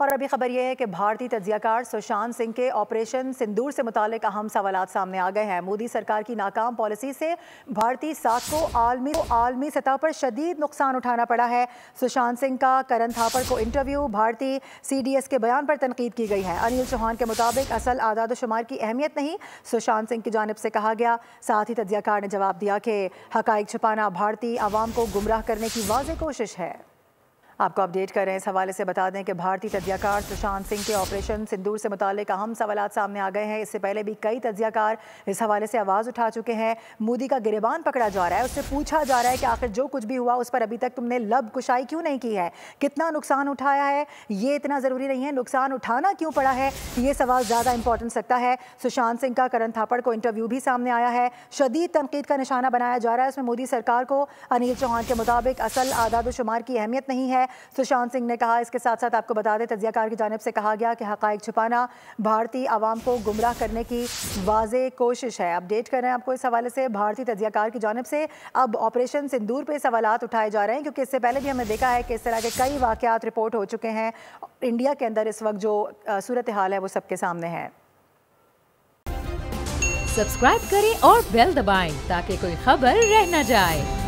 और अभी खबर यह है कि भारतीय तज्जियाकार सुशांत सिंह के ऑपरेशन सिंदूर से मुतालिक अहम सवालात सामने आ गए हैं। मोदी सरकार की नाकाम पॉलिसी से भारतीय साख को आलमी सतह पर शदीद नुकसान उठाना पड़ा है। सुशांत सिंह का करण थापर को इंटरव्यू, भारतीय CDS के बयान पर तनकीद की गई है। अनिल चौहान के मुताबिक असल आदाद शुमार की अहमियत नहीं, सुशांत सिंह की जानिब से कहा गया। साथ ही तज्जियाकार ने जवाब दिया कि हकाइक छुपाना भारतीय आवाम को गुमराह करने की वाज़ेह कोशिश है। आपको अपडेट कर रहे हैं। इस हवाले से बता दें कि भारतीय तज्जियाकार सुशांत सिंह के ऑपरेशन सिंदूर से मुतालिक अहम सवालात सामने आ गए हैं। इससे पहले भी कई तज्जियाकार इस हवाले से आवाज़ उठा चुके हैं। मोदी का गिरेबान पकड़ा जा रहा है, उससे पूछा जा रहा है कि आखिर जो कुछ भी हुआ उस पर अभी तक तुमने लब कुशाई क्यों नहीं की है, कितना नुकसान उठाया है, ये इतना ज़रूरी नहीं है, नुकसान उठाना क्यों पड़ा है, ये सवाल ज़्यादा इंपॉर्टेंस रखता है। सुशांत सिंह का करण थापड़ को इंटरव्यू भी सामने आया है, शदीद तनकीद का निशाना बनाया जा रहा है उसमें मोदी सरकार को। अनिल चौहान के मुताबिक असल आदाद शुमार की अहमियत नहीं है, सुशांत सिंह ने कहा। इसके साथ साथ आपको बता दें, तज्जियाकार की जानिब से कहा गया कि हकाइक छुपाना भारतीय आवाम को गुमराह करने की वाज़ेह कोशिश है। अपडेट कर रहे हैं आपको इस हवाले से। भारतीय तज्जियाकार की जानिब से अब ऑपरेशन सिंदूर पे सवालात उठाए जा रहे हैं, क्योंकि इससे पहले भी हमने देखा है कि इस तरह के कई वाक़यात रिपोर्ट हो चुके हैं। इंडिया के अंदर इस वक्त जो सूरत हाल है वो सबके सामने है। सब्सक्राइब करें और बेल दबाएं ताकि कोई खबर रह न जाए।